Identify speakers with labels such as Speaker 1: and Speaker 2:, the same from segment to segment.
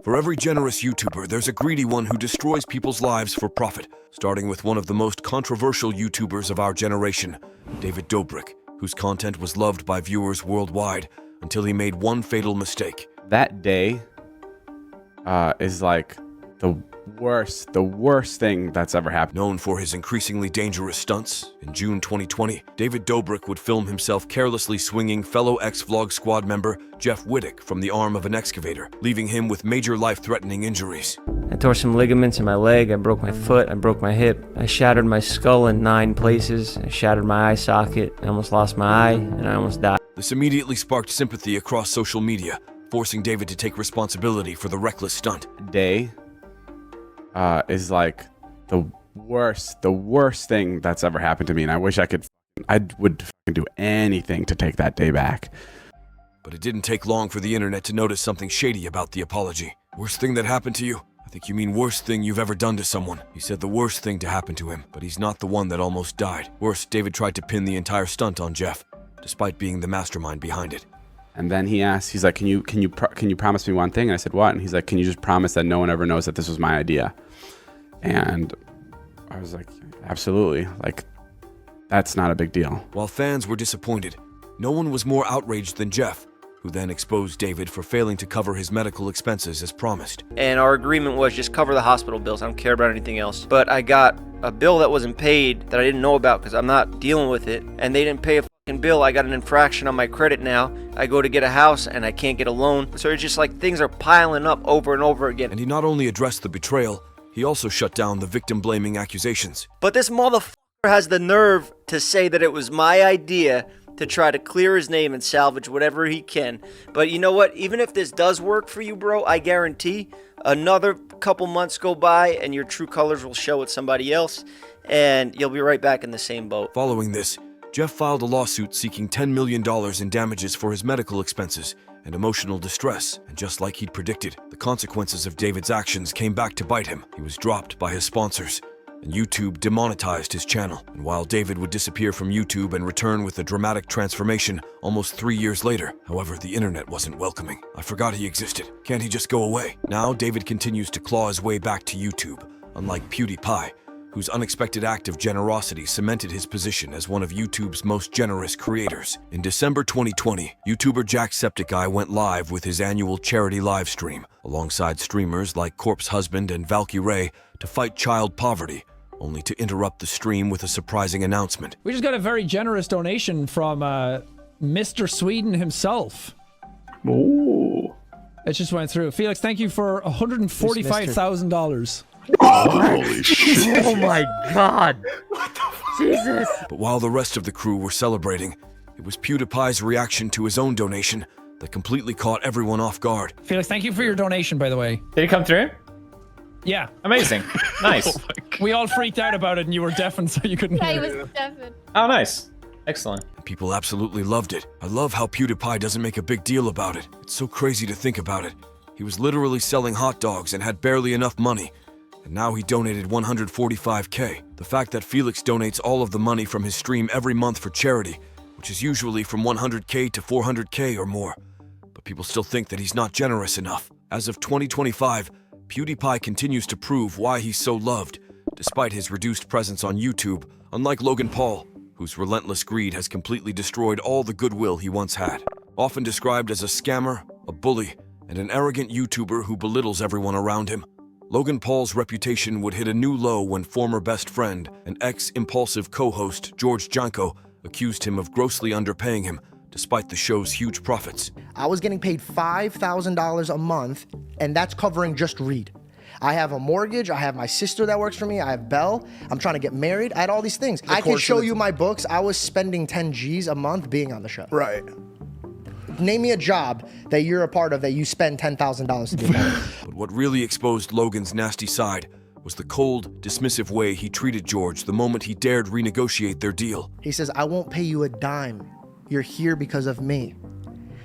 Speaker 1: For every generous YouTuber, there's a greedy one who destroys people's lives for profit, starting with one of the most controversial YouTubers of our generation, David Dobrik, whose content was loved by viewers worldwide until he made one fatal mistake.
Speaker 2: That day is like the worst thing that's ever happened.
Speaker 1: Known for his increasingly dangerous stunts, in June 2020, David Dobrik would film himself carelessly swinging fellow X-Vlog squad member Jeff Wittick from the arm of an excavator, leaving him with major life-threatening injuries.
Speaker 3: I tore some ligaments in my leg, I broke my foot, I broke my hip, I shattered my skull in 9 places, I shattered my eye socket, I almost lost my eye, and I almost died.
Speaker 1: This immediately sparked sympathy across social media, forcing David to take responsibility for the reckless stunt.
Speaker 2: Day is like the worst thing that's ever happened to me, and I wish I would do anything to take that day back.
Speaker 1: But it didn't take long for the internet to notice something shady about the apology. Worst thing that happened to you? I think you mean worst thing you've ever done to someone. He said the worst thing to happen to him, but he's not the one that almost died. Worse, David tried to pin the entire stunt on Jeff, despite being the mastermind behind it.
Speaker 2: And then he's like, can you promise me one thing? And I said, what? And he's like, can you just promise that no one ever knows that this was my idea? And I was like, absolutely. Like, that's not a big deal.
Speaker 1: While fans were disappointed, no one was more outraged than Jeff, who then exposed David for failing to cover his medical expenses as promised.
Speaker 3: And our agreement was just cover the hospital bills. I don't care about anything else. But I got a bill that wasn't paid that I didn't know about because I'm not dealing with it. And they didn't pay a fucking bill. I got an infraction on my credit now. I go to get a house and I can't get a loan. So it's just like things are piling up over and over again.
Speaker 1: And he not only addressed the betrayal, he also shut down the victim-blaming accusations.
Speaker 3: But this motherfucker has the nerve to say that it was my idea to try to clear his name and salvage whatever he can. But you know what? Even if this does work for you, bro, I guarantee another couple months go by and your true colors will show with somebody else, and you'll be right back in the same boat.
Speaker 1: Following this, Jeff filed a lawsuit seeking $10 million in damages for his medical expenses and emotional distress, and just like he'd predicted, the consequences of David's actions came back to bite him. He was dropped by his sponsors, and YouTube demonetized his channel. And while David would disappear from YouTube and return with a dramatic transformation almost 3 years later, however, the internet wasn't welcoming. I forgot he existed. Can't he just go away? Now, David continues to claw his way back to YouTube, unlike Pewdiepie, whose unexpected act of generosity cemented his position as one of YouTube's most generous creators. In December 2020, YouTuber Jacksepticeye went live with his annual charity live stream, alongside streamers like Corpse Husband and Valky Ray, to fight child poverty, only to interrupt the stream with a surprising announcement.
Speaker 4: We just got a very generous donation from Mr. Sweden himself.
Speaker 5: Ooh.
Speaker 4: It just went through. Felix, thank you for $145,000.
Speaker 5: Holy shit.
Speaker 3: Oh my god. What the fuck? Jesus.
Speaker 1: But while the rest of the crew were celebrating, it was Pewdiepie's reaction to his own donation that completely caught everyone off guard.
Speaker 4: Felix, thank you for your donation, by the way.
Speaker 6: Did it come through?
Speaker 4: Yeah.
Speaker 6: Amazing. Nice.
Speaker 4: We all freaked out about it and you were deafened, so you couldn't
Speaker 7: Yeah,
Speaker 4: hear
Speaker 7: he
Speaker 4: it.
Speaker 7: was deafened.
Speaker 6: Oh, nice. Excellent.
Speaker 1: People absolutely loved it. I love how Pewdiepie doesn't make a big deal about it. It's so crazy to think about it. He was literally selling hot dogs and had barely enough money. And now he donated $145K. The fact that Felix donates all of the money from his stream every month for charity, which is usually from $100K to $400K or more. But people still think that he's not generous enough. As of 2025, Pewdiepie continues to prove why he's so loved, despite his reduced presence on YouTube, unlike Logan Paul, whose relentless greed has completely destroyed all the goodwill he once had. Often described as a scammer, a bully, and an arrogant YouTuber who belittles everyone around him, Logan Paul's reputation would hit a new low when former best friend and ex-Impulsive co-host George Janko accused him of grossly underpaying him, despite the show's huge profits.
Speaker 8: I was getting paid $5,000 a month, and that's covering just Reed. I have a mortgage, I have my sister that works for me, I have Belle, I'm trying to get married, I had all these things. I can show you my books, I was spending 10 G's a month being on the show.
Speaker 5: Right.
Speaker 8: Name me a job that you're a part of that you spend $10,000 to do that.
Speaker 1: But what really exposed Logan's nasty side was the cold, dismissive way he treated George the moment he dared renegotiate their deal.
Speaker 8: He says, I won't pay you a dime. You're here because of me.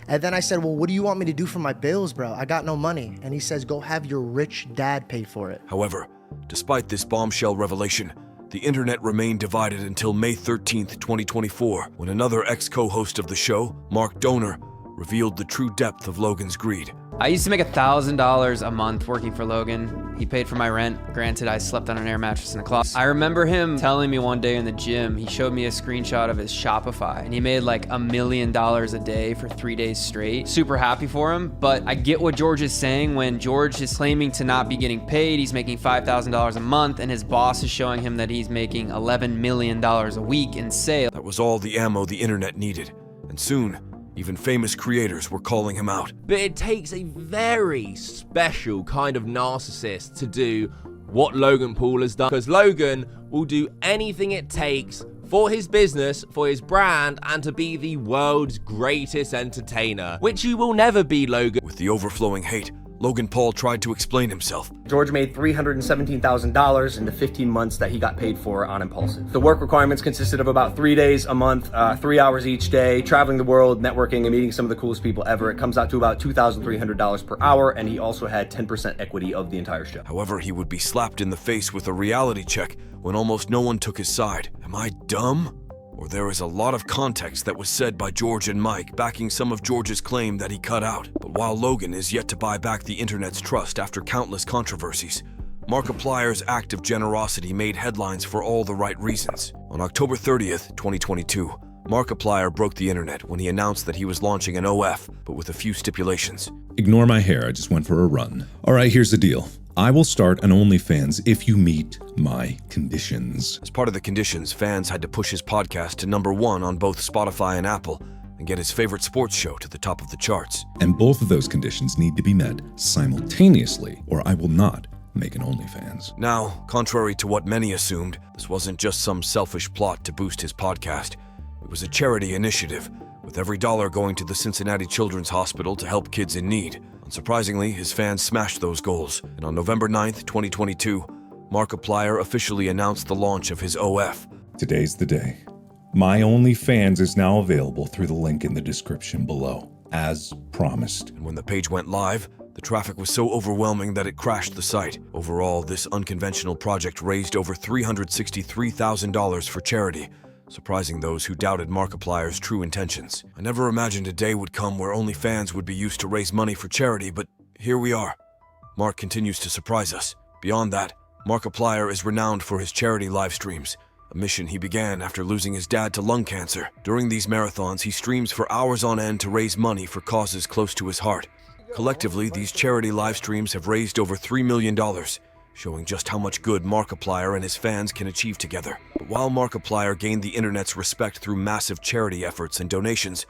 Speaker 8: And then I said, well, what do you want me to do for my bills, bro? I got no money. And he says, go have your rich dad pay for it.
Speaker 1: However, despite this bombshell revelation, the internet remained divided until May 13th, 2024, when another ex-co-host of the show, Mark Donor, revealed the true depth of Logan's greed.
Speaker 7: I used to make $1,000 a month working for Logan. He paid for my rent. Granted, I slept on an air mattress in a closet. I remember him telling me one day in the gym, he showed me a screenshot of his Shopify, and he made like $1 million a day for 3 days straight. Super happy for him, but I get what George is saying when George is claiming to not be getting paid. He's making $5,000 a month, and his boss is showing him that he's making $11 million a week in sales.
Speaker 1: That was all the ammo the internet needed, and soon, even famous creators were calling him out.
Speaker 9: But it takes a very special kind of narcissist to do what Logan Paul has done, because Logan will do anything it takes for his business, for his brand, and to be the world's greatest entertainer, which you will never be, Logan.
Speaker 1: With the overflowing hate, Logan Paul tried to explain himself.
Speaker 10: George made $317,000 in the 15 months that he got paid for on Impulsive. The work requirements consisted of about 3 days a month, 3 hours each day, traveling the world, networking, and meeting some of the coolest people ever. It comes out to about $2,300 per hour, and he also had 10% equity of the entire show.
Speaker 1: However, he would be slapped in the face with a reality check when almost no one took his side. Am I dumb? Or there is a lot of context that was said by George and Mike backing some of George's claim that he cut out. But while Logan is yet to buy back the internet's trust after countless controversies, Markiplier's act of generosity made headlines for all the right reasons. On October 30th, 2022, Markiplier broke the internet when he announced that he was launching an OF, but with a few stipulations.
Speaker 11: Ignore my hair, I just went for a run. All right, here's the deal. I will start an OnlyFans if you meet my conditions.
Speaker 1: As part of the conditions, fans had to push his podcast to #1 on both Spotify and Apple and get his favorite sports show to the top of the charts.
Speaker 11: And both of those conditions need to be met simultaneously, or I will not make an OnlyFans.
Speaker 1: Now, contrary to what many assumed, this wasn't just some selfish plot to boost his podcast. It was a charity initiative, with every dollar going to the Cincinnati Children's Hospital to help kids in need. Unsurprisingly, his fans smashed those goals, and on November 9th, 2022, Markiplier officially announced the launch of his OF.
Speaker 11: Today's the day. My OnlyFans is now available through the link in the description below, as promised.
Speaker 1: And when the page went live, the traffic was so overwhelming that it crashed the site. Overall, this unconventional project raised over $363,000 for charity, surprising those who doubted Markiplier's true intentions. I never imagined a day would come where OnlyFans would be used to raise money for charity, but here we are. Mark continues to surprise us. Beyond that, Markiplier is renowned for his charity live streams, a mission he began after losing his dad to lung cancer. During these marathons, he streams for hours on end to raise money for causes close to his heart. Collectively, these charity live streams have raised over $3 million, showing just how much good Markiplier and his fans can achieve together. But while Markiplier gained the internet's respect through massive charity efforts and donations,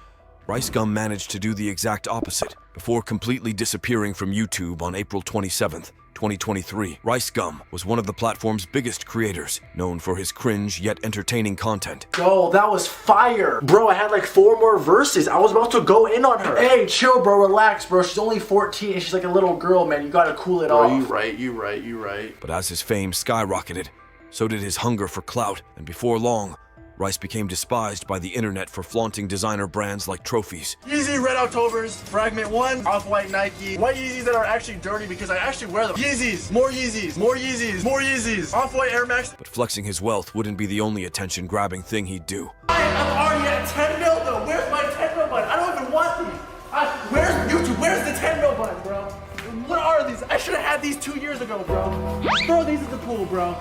Speaker 1: Ricegum managed to do the exact opposite. Before completely disappearing from YouTube on April 27th, 2023, Ricegum was one of the platform's biggest creators, known for his cringe yet entertaining content.
Speaker 12: Yo, that was fire. Bro, I had like 4 more verses. I was about to go in on her. Hey, chill, bro, relax, bro. She's only 14 and she's like a little girl, man. You gotta cool it off. You right.
Speaker 1: But as his fame skyrocketed, so did his hunger for clout, and before long, Rice became despised by the internet for flaunting designer brands like trophies.
Speaker 12: Yeezy Red Octobers, Fragment 1, Off-White Nike, white Yeezys that are actually dirty because I actually wear them. Yeezys, more Yeezys, more Yeezys, more Yeezys, Off-White Air Max.
Speaker 1: But flexing his wealth wouldn't be the only attention-grabbing thing he'd do.
Speaker 12: I'm already at 10 mil though. Where's my 10 mil button? I don't even want these. Where's YouTube? Where's the 10 mil button, bro? What are these? I should have had these 2 years ago, bro. Throw these at the pool, bro.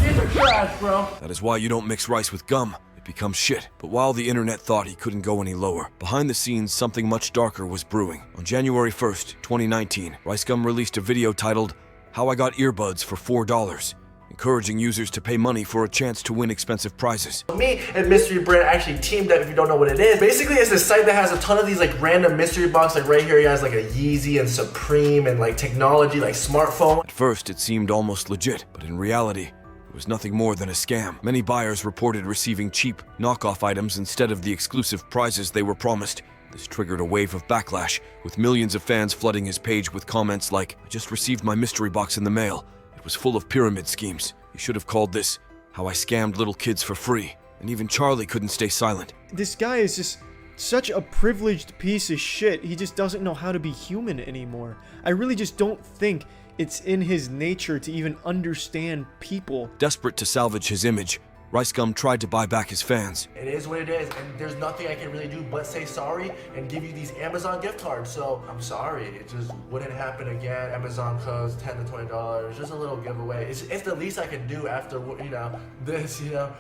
Speaker 12: These are trash, bro.
Speaker 1: That is why you don't mix rice with gum. It becomes shit. But while the internet thought he couldn't go any lower, behind the scenes something much darker was brewing. On January 1st, 2019, Ricegum released a video titled, "How I Got Earbuds for $4, encouraging users to pay money for a chance to win expensive prizes.
Speaker 12: Me and Mystery Brand actually teamed up, if you don't know what it is. Basically, it's a site that has a ton of these like random mystery boxes. Like right here, you guys like a Yeezy and Supreme and like technology, like smartphone.
Speaker 1: At first, it seemed almost legit, but in reality, it was nothing more than a scam. Many buyers reported receiving cheap, knockoff items instead of the exclusive prizes they were promised. This triggered a wave of backlash, with millions of fans flooding his page with comments like, "I just received my mystery box in the mail. It was full of pyramid schemes. You should have called this, How I Scammed Little Kids for Free." And even Charlie couldn't stay silent.
Speaker 13: This guy is just such a privileged piece of shit. He just doesn't know how to be human anymore. I really just don't think it's in his nature to even understand people.
Speaker 1: Desperate to salvage his image, Ricegum tried to buy back his fans.
Speaker 12: It is what it is, and there's nothing I can really do but say sorry and give you these Amazon gift cards. So I'm sorry, it just wouldn't happen again. Amazon codes $10 to $20, just a little giveaway. It's the least I can do after, you know, this, you know.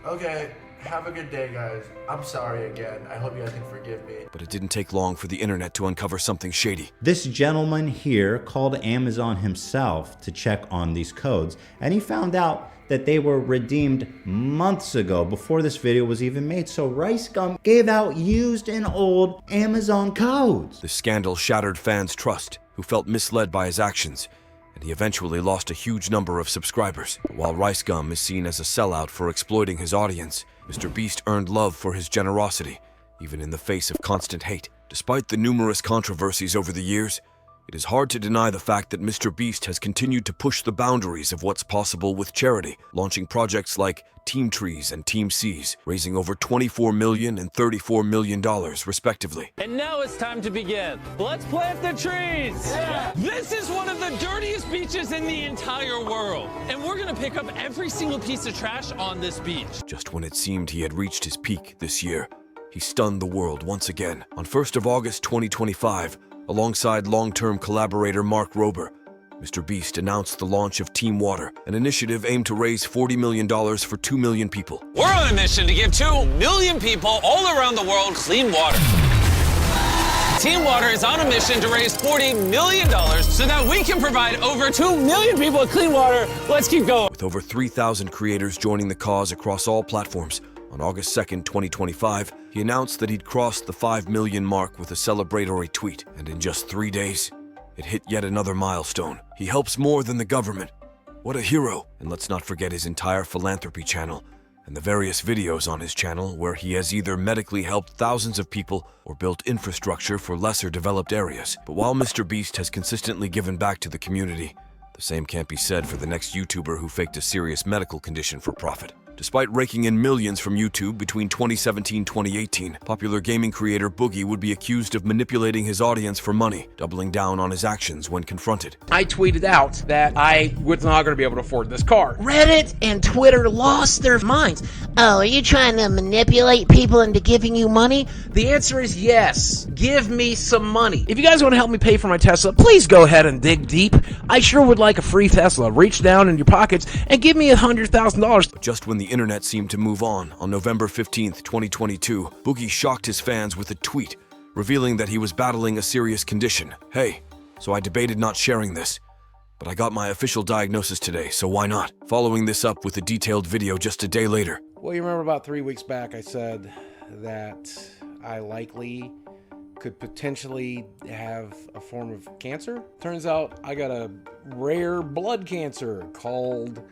Speaker 12: Okay, have a good day, guys. I'm sorry again. I hope you guys can forgive me.
Speaker 1: But it didn't take long for the internet to uncover something shady.
Speaker 14: This gentleman here called Amazon himself to check on these codes, and he found out that they were redeemed months ago before this video was even made. So Ricegum gave out used and old Amazon codes.
Speaker 1: The scandal shattered fans' trust, who felt misled by his actions, and he eventually lost a huge number of subscribers. But while Ricegum is seen as a sellout for exploiting his audience, Mr. Beast earned love for his generosity, even in the face of constant hate. Despite the numerous controversies over the years, it is hard to deny the fact that Mr. Beast has continued to push the boundaries of what's possible with charity, launching projects like Team Trees and Team Seas, raising over $24 million and $34 million, respectively.
Speaker 15: And now it's time to begin. Let's plant the trees! Yeah. This is one of the dirtiest beaches in the entire world, and we're gonna pick up every single piece of trash on this beach.
Speaker 1: Just when it seemed he had reached his peak this year, he stunned the world once again. On 1st of August 2025, alongside long-term collaborator Mark Rober, Mr. Beast announced the launch of Team Water, an initiative aimed to raise $40 million for 2 million people.
Speaker 15: We're on a mission to give 2 million people all around the world clean water. Team Water is on a mission to raise $40 million so that we can provide over 2 million people with clean water. Let's keep going.
Speaker 1: With over 3,000 creators joining the cause across all platforms, on August 2nd, 2025, he announced that he'd crossed the 5 million mark with a celebratory tweet, and in just 3 days, it hit yet another milestone. He helps more than the government. What a hero! And let's not forget his entire philanthropy channel, and the various videos on his channel where he has either medically helped thousands of people or built infrastructure for lesser developed areas. But while Mr. Beast has consistently given back to the community, the same can't be said for the next YouTuber who faked a serious medical condition for profit. Despite raking in millions from YouTube between 2017 and 2018, popular gaming creator Boogie would be accused of manipulating his audience for money, doubling down on his actions when confronted.
Speaker 16: I tweeted out that I was not going to be able to afford this car.
Speaker 17: Reddit and Twitter lost their minds. Oh, are you trying to manipulate people into giving you money?
Speaker 16: The answer is yes. Give me some money. If you guys want to help me pay for my Tesla, please go ahead and dig deep. I sure would like a free Tesla. Reach down in your pockets and give me $100,000.
Speaker 1: Just when the internet seemed to move on November 15th, 2022, Boogie shocked his fans with a tweet, revealing that he was battling a serious condition. Hey, so I debated not sharing this, but I got my official diagnosis today, so why not? Following this up with a detailed video just a day later.
Speaker 16: Well, you remember about 3 weeks back I said that I likely could potentially have a form of cancer? Turns out I got a rare blood cancer called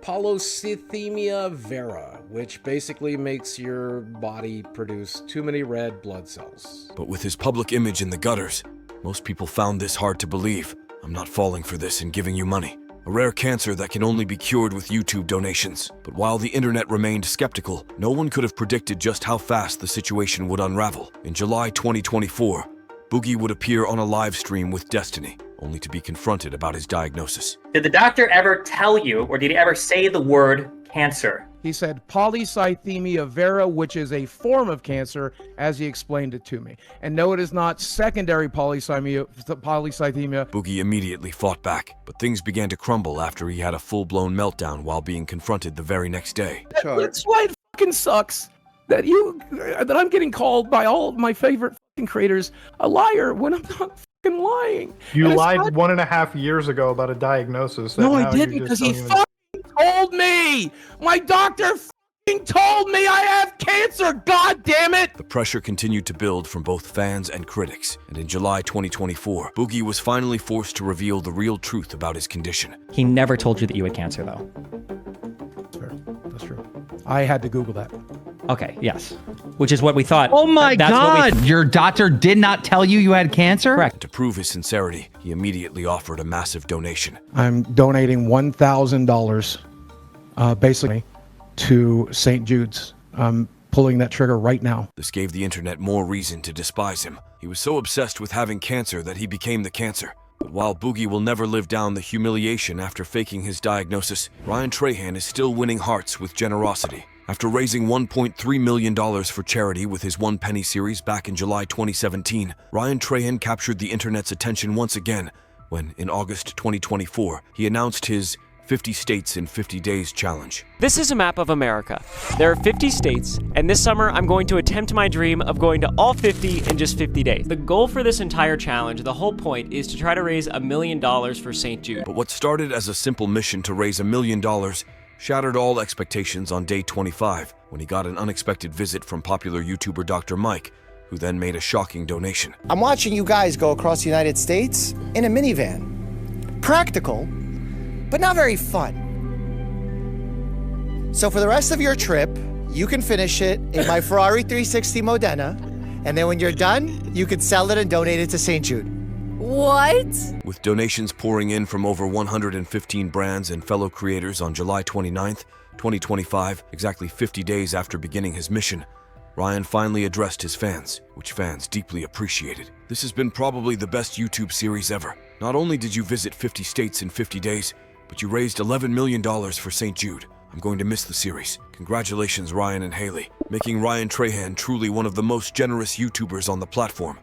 Speaker 16: polycythemia vera, which basically makes your body produce too many red blood cells.
Speaker 1: But with his public image in the gutters, most people found this hard to believe. I'm not falling for this and giving you money. A rare cancer that can only be cured with YouTube donations. But while the internet remained skeptical, no one could have predicted just how fast the situation would unravel. In July 2024, Boogie would appear on a live stream with Destiny, only to be confronted about his diagnosis.
Speaker 18: Did the doctor ever tell you, or did he ever say the word cancer?
Speaker 16: He said polycythemia vera, which is a form of cancer, as he explained it to me. And no, it is not secondary polycythemia.
Speaker 1: Boogie immediately fought back, but things began to crumble after he had a full-blown meltdown while being confronted the very next day.
Speaker 16: That's why it fucking sucks that I'm getting called by all of my favorite fucking creators a liar when I'm not fucking lying.
Speaker 19: You lied 1.5 years ago about a diagnosis.
Speaker 16: No, I didn't, because he fucking told me. My doctor fucking told me I have cancer. God damn it!
Speaker 1: The pressure continued to build from both fans and critics, and in July 2024, Boogie was finally forced to reveal the real truth about his condition.
Speaker 20: He never told you that you had cancer, though.
Speaker 16: That's fair. That's true. I had to Google that.
Speaker 20: Okay, yes. Which is what we thought.
Speaker 21: Oh my God! Your doctor did not tell you you had cancer?
Speaker 20: Correct.
Speaker 1: To prove his sincerity, he immediately offered a massive donation.
Speaker 16: I'm donating $1,000, basically, to St. Jude's. I'm pulling that trigger right now.
Speaker 1: This gave the internet more reason to despise him. He was so obsessed with having cancer that he became the cancer. But while Boogie will never live down the humiliation after faking his diagnosis, Ryan Trahan is still winning hearts with generosity. After raising $1.3 million for charity with his One Penny series back in July 2017, Ryan Trahan captured the internet's attention once again when, in August 2024, he announced his 50 States in 50 Days challenge.
Speaker 2: This is a map of America. There are 50 states, and this summer I'm going to attempt my dream of going to all 50 in just 50 days. The goal for this entire challenge, the whole point, is to try to raise $1 million for St. Jude.
Speaker 1: But what started as a simple mission to raise $1 million shattered all expectations on day 25 when he got an unexpected visit from popular YouTuber Dr. Mike, who then made a shocking donation.
Speaker 22: I'm watching you guys go across the United States in a minivan. Practical, but not very fun. So for the rest of your trip, you can finish it in my Ferrari 360 Modena, and then when you're done, you can sell it and donate it to St. Jude.
Speaker 23: What?
Speaker 1: With donations pouring in from over 115 brands and fellow creators on July 29th, 2025, exactly 50 days after beginning his mission, Ryan finally addressed his fans, which fans deeply appreciated. This has been probably the best YouTube series ever. Not only did you visit 50 states in 50 days, but you raised $11 million for St. Jude. I'm going to miss the series. Congratulations, Ryan and Haley, making Ryan Trahan truly one of the most generous YouTubers on the platform.